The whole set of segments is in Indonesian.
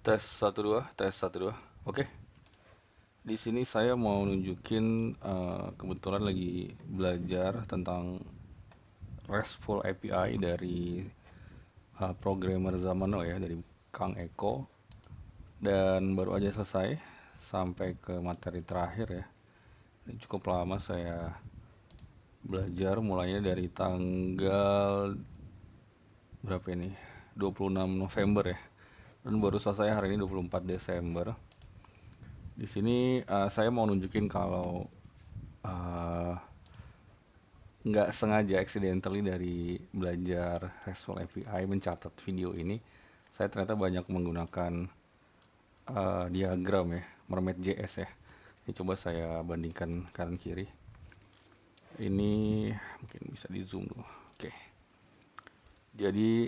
Tes 1 2, tes 1 2. Oke. Di sini saya mau nunjukin kebetulan lagi belajar tentang RESTful API dari programmer zaman now ya, dari Kang Eko, dan baru aja selesai sampai ke materi terakhir ya. Ini cukup lama saya belajar, mulainya dari tanggal berapa ini? 26 November ya. Dan baru selesai hari ini 24 Desember. Di sini saya mau nunjukin kalau eh, nggak sengaja accidentally dari belajar RESTful API mencatat video ini, saya ternyata banyak menggunakan diagram ya, Mermaid.js ya. Ini coba saya bandingkan kanan kiri. Ini mungkin bisa di zoom dulu. Oke. Jadi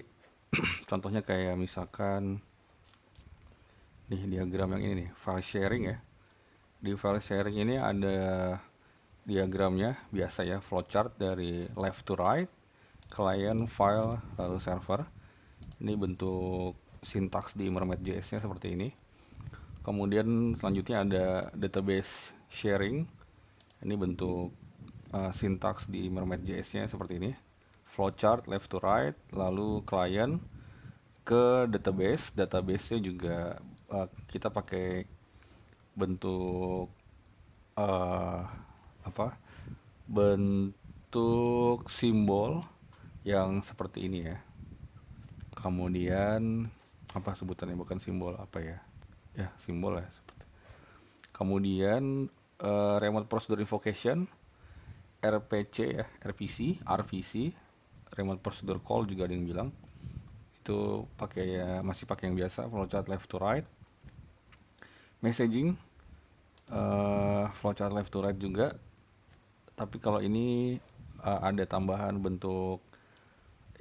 contohnya kayak misalkan nih diagram yang ini nih, file sharing ya. Di file sharing ini ada diagramnya biasa ya, flowchart dari left to right, client, file, lalu server. Ini bentuk sintaks di Mermaid.js-nya seperti ini. Kemudian selanjutnya ada database sharing. Ini bentuk sintaks di Mermaid.js-nya seperti ini. Flowchart left to right, lalu client ke database. Database-nya juga kita pakai bentuk uh, apa? Bentuk simbol yang seperti ini ya. Kemudian apa sebutannya, bukan simbol apa ya? Ya, simbol ya seperti. Kemudian remote procedure invocation, RPC ya, RPC, remote procedure call juga ada yang bilang. Itu pakai ya, masih pakai yang biasa, flowchart left to right. Messaging, flowchart left to right juga. Tapi kalau ini ada tambahan bentuk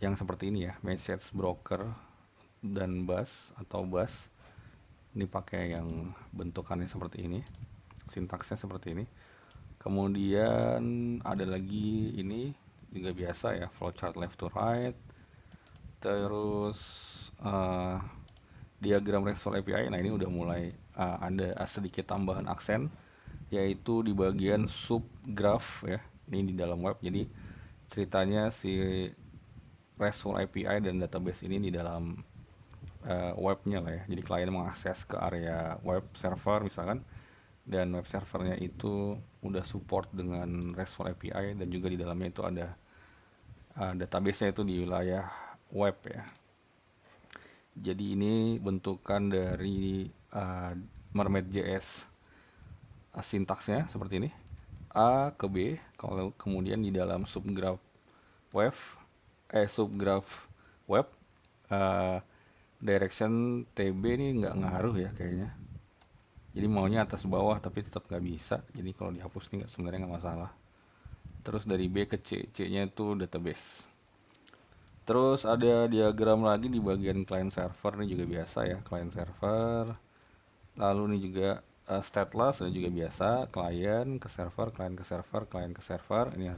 yang seperti ini ya, message broker dan bus atau bus. Ini pakai yang bentukannya seperti ini, sintaksnya seperti ini. Kemudian ada lagi ini juga biasa ya, flowchart left to right. Terus uh, diagram RESTful API. Nah ini udah mulai ada sedikit tambahan aksen, yaitu di bagian subgraph ya. Ini di dalam web. Jadi ceritanya si RESTful API dan database ini di dalam webnya lah ya. Jadi klien mengakses ke area web server misalkan, dan web servernya itu udah support dengan RESTful API, dan juga di dalamnya itu ada database-nya itu di wilayah web ya. Jadi ini bentukan dari Mermaid.js sintaksnya seperti ini. A ke B, kalau kemudian di dalam web, subgraph web, uh, direction TB ini nggak ngaruh ya kayaknya. Jadi maunya atas bawah tapi tetap nggak bisa. Jadi kalau dihapus ini sebenarnya nggak masalah. Terus dari B ke C, C-nya itu database. Terus ada diagram lagi di bagian client server, ini juga biasa ya, client server. Lalu ini juga stateless, ini juga biasa, client ke server, client ke server, client ke server. Ini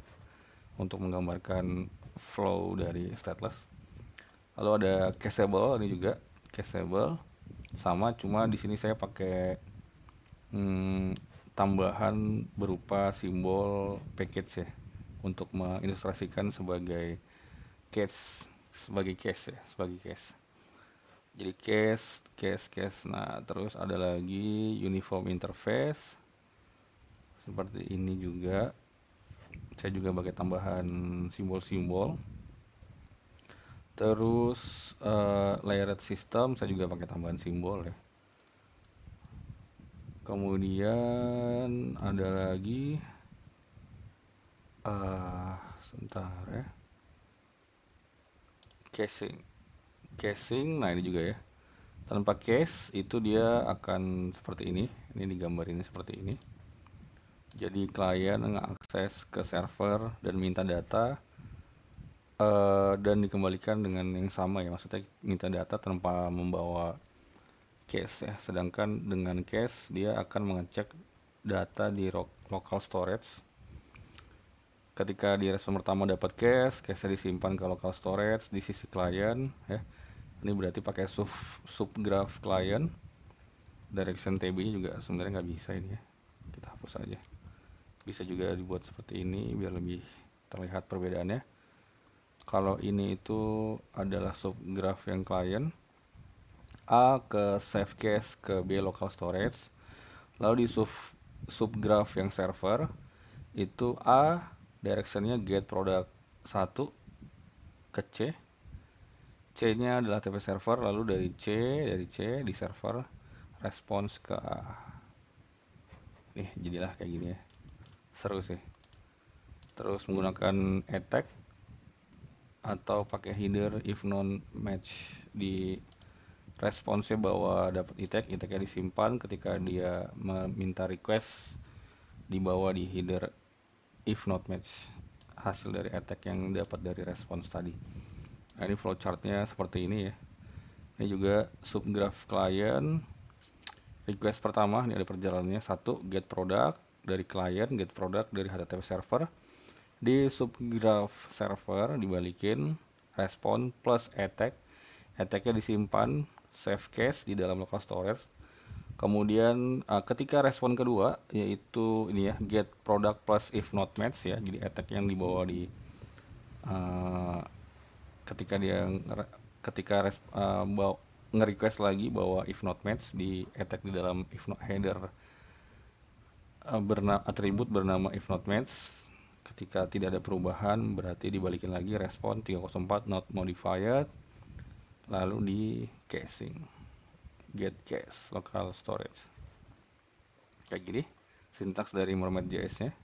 untuk menggambarkan flow dari stateless. Lalu ada cacheable, ini juga cacheable. Sama, cuma di sini saya pakai tambahan berupa simbol package ya, untuk mengilustrasikan sebagai case, sebagai case ya, sebagai case. Jadi case. Nah, terus ada lagi uniform interface. Seperti ini juga. Saya juga pakai tambahan simbol-simbol. Terus layered system saya juga pakai tambahan simbol ya. Kemudian ada lagi sebentar ya. Casing. Nah, ini juga ya. Tanpa case itu dia akan seperti ini. Ini digambar ini seperti ini. Jadi klien mengakses ke server dan minta data, dan dikembalikan dengan yang sama ya. Maksudnya minta data tanpa membawa case ya. Sedangkan dengan case dia akan mengecek data di local storage. Ketika di respon pertama dapat case-nya disimpan ke local storage di sisi klien ya. Ini berarti pakai subgraph client. Direction TB-nya juga sebenarnya nggak bisa ini ya. Kita hapus aja. Bisa juga dibuat seperti ini biar lebih terlihat perbedaannya. Kalau ini itu adalah subgraph yang client, A ke save cache ke B local storage. Lalu di subgraph yang server itu A directionnya get product 1 ke C. C-nya adalah TP server, lalu dari C di server response ke A. Nih, jadilah kayak gini ya. Seru sih. Terus menggunakan attack atau pakai header if non match di responsnya bahwa dapat attack-nya disimpan ketika dia meminta request dibawa di header if not match hasil dari attack yang dapat dari respons tadi. Nah, ini flowchartnya seperti ini ya. Ini juga subgraph client. Request pertama, ini ada perjalanannya. 1, get product dari client, get product dari HTTP server. Di subgraph server dibalikin respon plus attack. Attack-nya disimpan save cache di dalam local storage. Kemudian ketika respon kedua yaitu ini ya, get product plus if not match ya. Jadi attack yang dibawa di uh, ketika dia nge-request lagi bahwa if not match di attack di dalam if not header atribut bernama if not match. Ketika tidak ada perubahan berarti dibalikin lagi respon 304 not modified, lalu di caching get cache local storage. Kayak gini sintaks dari Mermaid.js nya.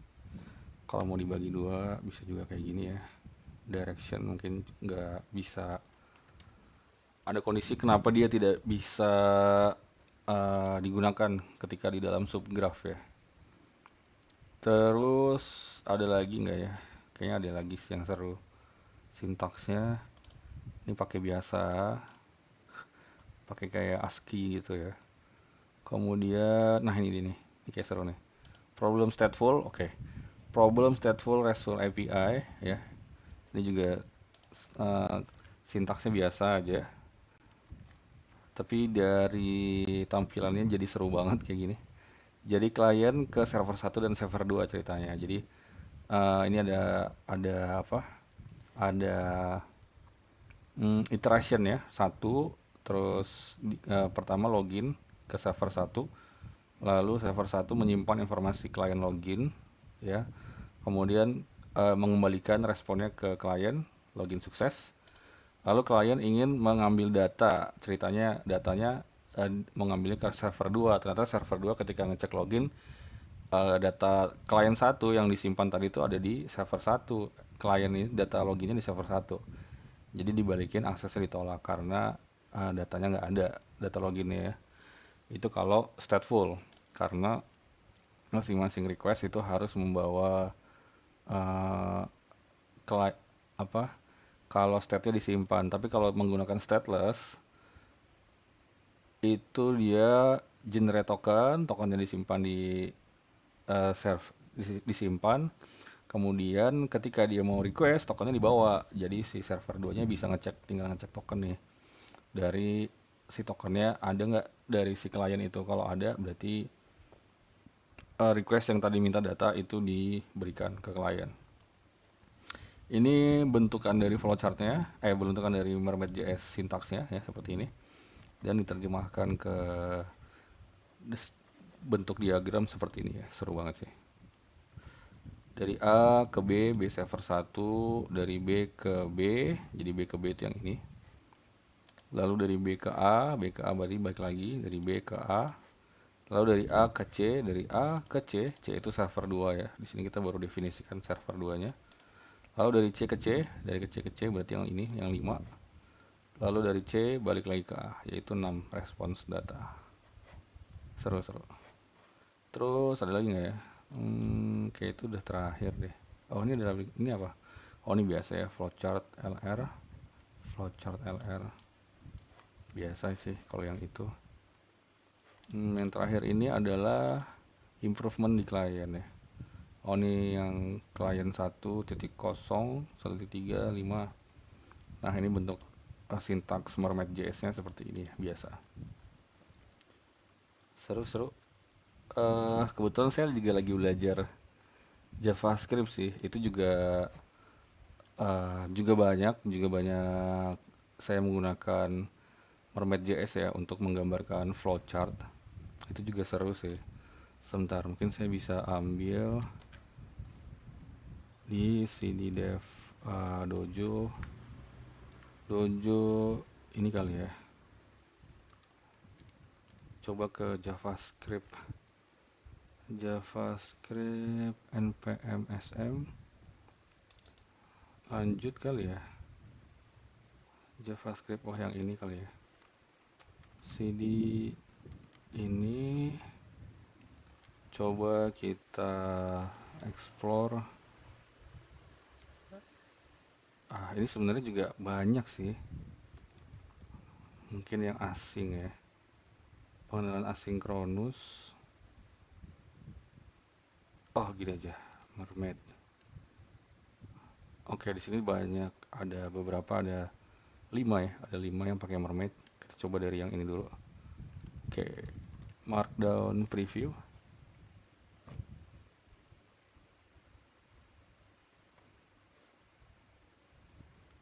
Kalau mau dibagi dua bisa juga kayak gini ya. Direction mungkin nggak bisa, ada kondisi kenapa dia tidak bisa digunakan ketika di dalam subgraph ya. Terus ada lagi nggak ya? Kayaknya ada lagi sih yang seru. Sintaksnya ini pakai biasa, pakai kayak ASCII gitu ya. Kemudian, nah ini kayak seru nih. Problem stateful, oke. Problem stateful RESTful API ya. Ini juga uh, sintaksnya biasa aja. Tapi dari tampilannya jadi seru banget kayak gini. Jadi klien ke server 1 dan server 2 ceritanya. Jadi ini ada apa? Ada iteration ya, satu, terus pertama login ke server 1, lalu server 1 menyimpan informasi klien login ya. Kemudian mengembalikan responnya ke klien login sukses. Lalu klien ingin mengambil data, ceritanya datanya mengambilnya ke server 2. Ternyata server 2 ketika ngecek login data klien 1 yang disimpan tadi itu ada di server 1. Klien ini data loginnya di server 1. Jadi dibalikin aksesnya ditolak karena datanya nggak ada, data loginnya ya. Itu kalau stateful, karena masing-masing request itu harus membawa uh, apa, kalau state-nya disimpan. Tapi kalau menggunakan stateless itu dia generate token, tokennya disimpan di disimpan. Kemudian ketika dia mau request, tokennya dibawa. Jadi si server 2-nya bisa tinggal ngecek token nih. Dari si tokennya ada nggak dari si klien itu. Kalau ada berarti request yang tadi minta data itu diberikan ke klien. Ini bentukan dari flowchartnya, bentukan dari Mermaid.js sintaksnya ya seperti ini. Dan diterjemahkan ke bentuk diagram seperti ini ya. Seru banget sih. Dari A ke B server 1, dari B ke B, jadi B ke B itu yang ini. Lalu dari B ke A berarti balik lagi, dari B ke A. Lalu dari A ke C, dari A ke C, C itu server 2 ya. Di sini kita baru definisikan server 2-nya. Lalu dari C ke C, dari C ke C berarti yang ini, yang 5. Lalu dari C balik lagi ke A, yaitu 6 response data. Seru-seru. Terus ada lagi nggak ya? Kayak itu udah terakhir deh. Oh ini apa? Oh ini biasa ya, flowchart LR. Flowchart LR. Biasa sih kalau yang itu. Yang terakhir ini adalah improvement di klien ya. Oh ini yang klien 1.0.1.3.5. Nah ini bentuk sintaks Mermaid.js nya seperti ini ya, biasa. Seru-seru. Kebetulan saya juga lagi belajar JavaScript sih. Itu juga banyak saya menggunakan Mermaid.js ya untuk menggambarkan flowchart. Itu juga seru sih. Sebentar, mungkin saya bisa ambil di CD Dev Dojo. Dojo ini kali ya. Coba ke JavaScript. JavaScript npm sm. Lanjut kali ya. JavaScript, oh yang ini kali ya. CD ini coba kita explore. Ini sebenarnya juga banyak sih. Mungkin yang asing ya. Pengenalan asinkronus. Oh, gini aja. Mermaid. Oke, di sini banyak, ada beberapa, ada 5 ya. Ada 5 yang pakai mermaid. Kita coba dari yang ini dulu. Oke, markdown preview.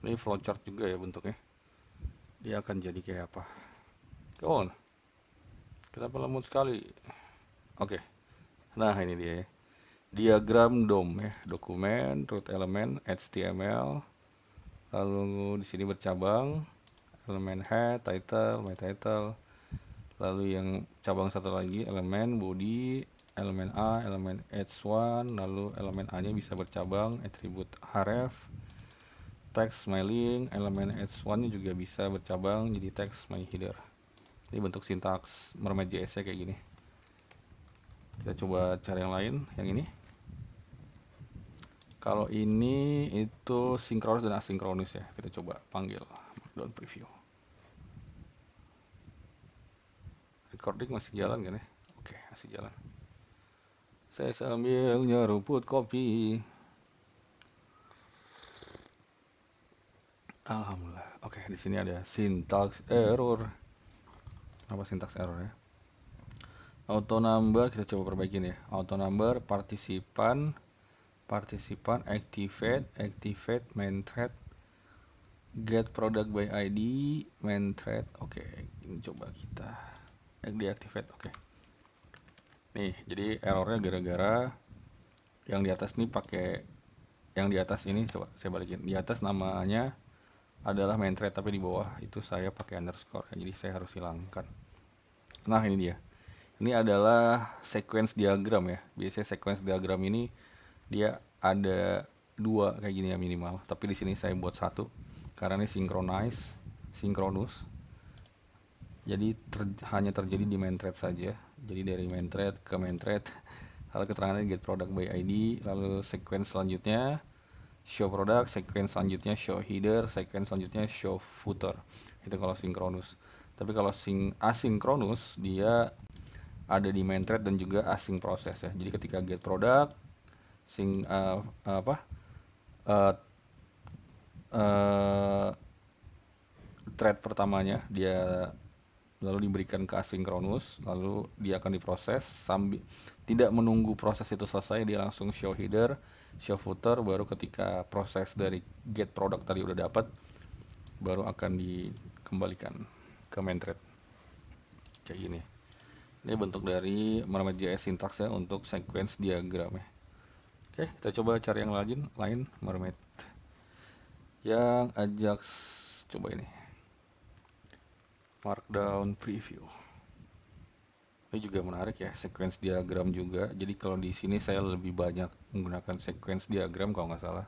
Ini flowchart juga ya bentuknya. Dia akan jadi kayak apa? Come on. Kenapa lemot sekali? Oke. Nah, ini dia ya. Diagram DOM ya, dokumen, root element, HTML. Lalu di sini bercabang, elemen head, title, my title. Lalu yang cabang satu lagi, elemen body, elemen A, elemen h1, lalu elemen A-nya bisa bercabang, atribut href, text my link, elemen h1-nya juga bisa bercabang jadi text my header. Ini bentuk sintaks Mermaid.js-nya kayak gini. Kita coba cari yang lain, yang ini. Kalau ini itu sinkronus dan asinkronus ya. Kita coba panggil markdown preview. Recording masih jalan kan ya? Oke, masih jalan. Saya sambil nyeruput kopi. Alhamdulillah. Oke, di sini ada syntax error. Apa syntax error ya? Auto number kita coba perbaikin ya. Auto number partisipan activate main thread, get product by ID main thread. Oke, ini coba kita deactivate. Oke. Nih, jadi errornya gara-gara yang di atas nih pakai, yang di atas ini coba saya balikin. Di atas namanya adalah main thread tapi di bawah itu saya pakai underscore. Jadi saya harus hilangkan. Nah, ini dia. Ini adalah sequence diagram ya. Biasanya sequence diagram ini dia ada 2 kayak gini ya minimal. Tapi di sini saya buat 1 karena ini sinkronus. Jadi hanya terjadi di main thread saja. Jadi dari main thread ke main thread. Lalu keterangannya get product by ID. Lalu sequence selanjutnya show product, sequence selanjutnya show header, sequence selanjutnya show footer. Itu kalau sinkronus. Tapi kalau asinkronus dia ada di main thread dan juga async proses ya. Jadi ketika get product, apa uh, uh, thread pertamanya dia lalu diberikan ke asinkronus, lalu dia akan diproses sambil tidak menunggu proses itu selesai, dia langsung show header, show footer, baru ketika proses dari get product tadi udah dapat, baru akan dikembalikan ke main thread kayak gini. Ini bentuk dari Mermaid.js sintaksnya untuk sequence diagram ya. Oke, kita coba cari yang lain Mermaid. Yang Ajax, coba ini. Markdown preview. Ini juga menarik ya, sequence diagram juga. Jadi kalau di sini saya lebih banyak menggunakan sequence diagram kalau nggak salah.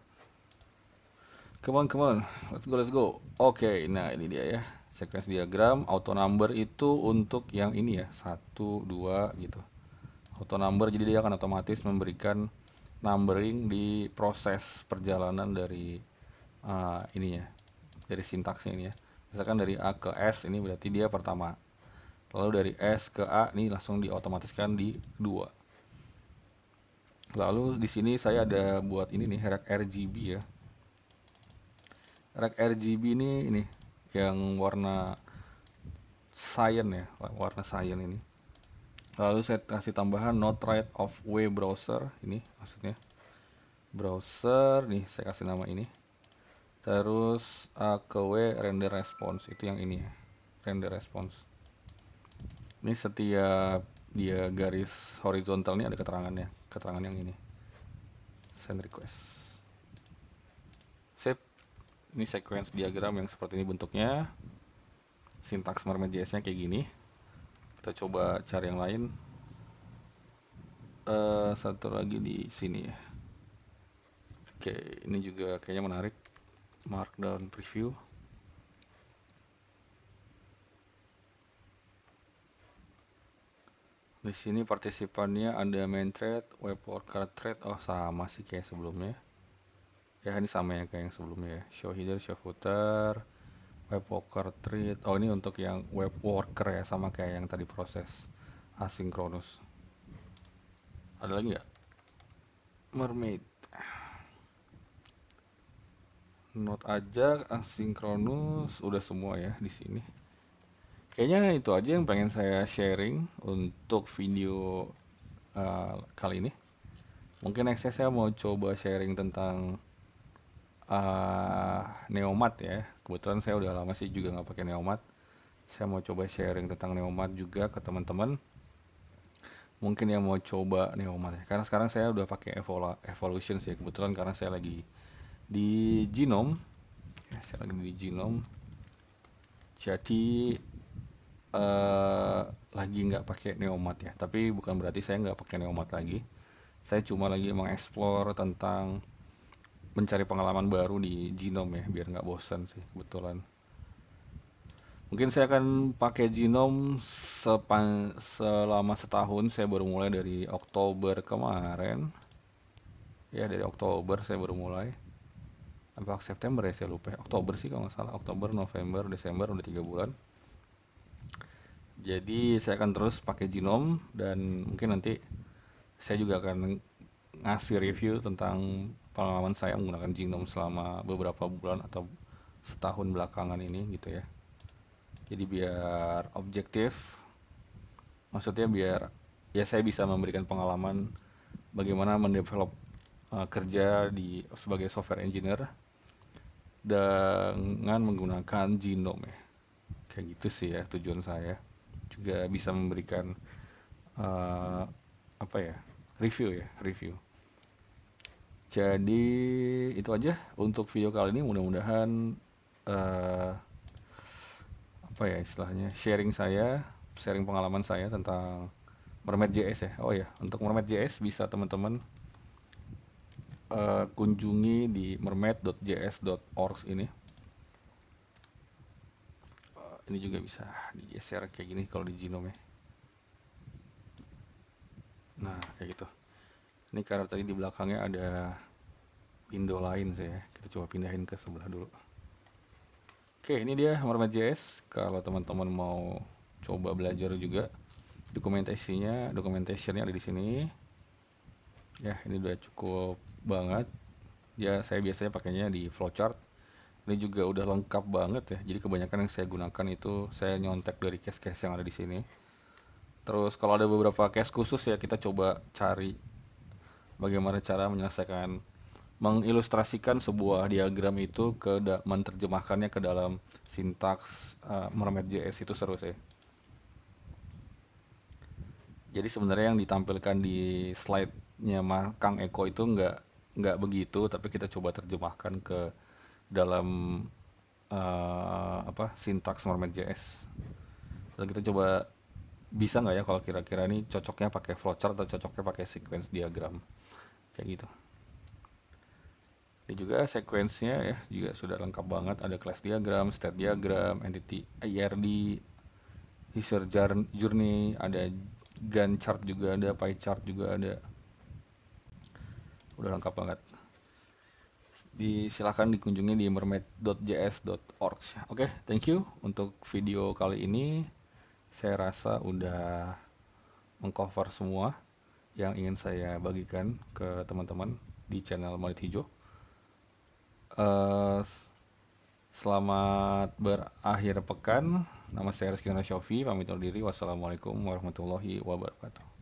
Come on, let's go. Oke, nah ini dia ya. Sequence diagram, auto number itu untuk yang ini ya, 1, 2 gitu. Auto number jadi dia akan otomatis memberikan numbering di proses perjalanan dari ini ya, dari sintaksnya ini ya. Misalkan dari A ke S ini berarti dia pertama. Lalu dari S ke A ini langsung diotomatiskan di 2. Lalu di sini saya ada buat ini nih, rect RGB ya. Rect RGB ini yang warna cyan ya, warna cyan ini. Lalu saya kasih tambahan not right of way browser, ini maksudnya browser nih, saya kasih nama ini. Terus ke w render response, itu yang ini ya, render response. Ini setiap dia garis horizontal ini ada keterangannya, keterangan yang ini. Send request. Save. Ini sequence diagram yang seperti ini bentuknya. Sintaks Mermaid.js-nya kayak gini. Kita coba cari yang lain. Satu lagi di sini ya. Oke, ini juga kayaknya menarik. Markdown preview. Di sini partisipannya ada main thread, web worker thread. Oh, sama sih kayak sebelumnya. Ya, ini sama ya kayak yang sebelumnya ya. Show header, show footer, web worker thread. Oh, ini untuk yang web worker ya, sama kayak yang tadi proses asynchronous. Ada lagi nggak? Mermaid. Note aja asynchronous udah semua ya di sini. Kayaknya itu aja yang pengen saya sharing untuk video kali ini. Mungkin nextnya saya mau coba sharing tentang Neomat ya. Kebetulan saya udah lama sih juga nggak pakai Neomat. Saya mau coba sharing tentang Neomat juga ke teman-teman. Mungkin yang mau coba Neomat ya. Karena sekarang saya udah pakai Evolution sih. Kebetulan karena saya lagi di Genome. Ya, saya lagi di Genome. Jadi lagi nggak pakai Neomat ya. Tapi bukan berarti saya nggak pakai Neomat lagi. Saya cuma lagi mengeksplor tentang mencari pengalaman baru di Genome ya, biar nggak bosan sih kebetulan. Mungkin saya akan pakai Genome selama setahun. Saya baru mulai dari Oktober kemarin. Ya, dari Oktober saya baru mulai. Apa September ya, saya lupa. Oktober sih kalau nggak salah. Oktober, November, Desember, udah 3 bulan. Jadi saya akan terus pakai Genome dan mungkin nanti saya juga akan ngasih review tentang pengalaman saya menggunakan Genome selama beberapa bulan atau setahun belakangan ini gitu ya. Jadi biar objektif, maksudnya biar ya saya bisa memberikan pengalaman bagaimana mendevelop kerja di sebagai software engineer dengan menggunakan Genome ya. Kayak gitu sih ya tujuan saya. Juga bisa memberikan uh, apa ya, review ya, review. Jadi itu aja untuk video kali ini. Mudah-mudahan uh, apa ya istilahnya, sharing pengalaman saya tentang Mermaid.js ya. Oh ya, untuk Mermaid.js bisa teman-teman kunjungi di mermaid.js.org ini. Ini juga bisa digeser kayak gini kalau di Genome ya. Nah, kayak gitu. Ini karena tadi di belakangnya ada window lain sih ya. Kita coba pindahin ke sebelah dulu. Oke, ini dia Mermaid.js. Kalau teman-teman mau coba belajar juga, dokumentationnya ada di sini. Ya, ini udah cukup banget. Ya, saya biasanya pakainya di flowchart. Ini juga udah lengkap banget ya. Jadi kebanyakan yang saya gunakan itu saya nyontek dari case-case yang ada di sini. Terus kalau ada beberapa case khusus ya kita coba cari bagaimana cara menyelesaikan, mengilustrasikan sebuah diagram itu menerjemahkannya ke dalam sintaks Mermaid.js, itu seru sih. Jadi sebenarnya yang ditampilkan di slide-nya Kang Eko itu nggak begitu, tapi kita coba terjemahkan ke dalam apa sintaks Mermaid.js. Lalu kita coba bisa nggak ya kalau kira-kira ini cocoknya pakai flowchart atau cocoknya pakai sequence diagram kayak gitu. Ini juga sequence-nya ya juga sudah lengkap banget, ada class diagram, state diagram, entity IRD, user journey, ada Gantt chart juga ada, pie chart juga ada. Udah lengkap banget. Silahkan dikunjungi di mermaid.js.org. Oke, thank you untuk video kali ini. Saya rasa udah mengcover semua yang ingin saya bagikan ke teman-teman di channel Monit Hijau. Eh, Selamat berakhir pekan. Nama saya Rizky Shofi, pamit undur diri. Wassalamualaikum warahmatullahi wabarakatuh.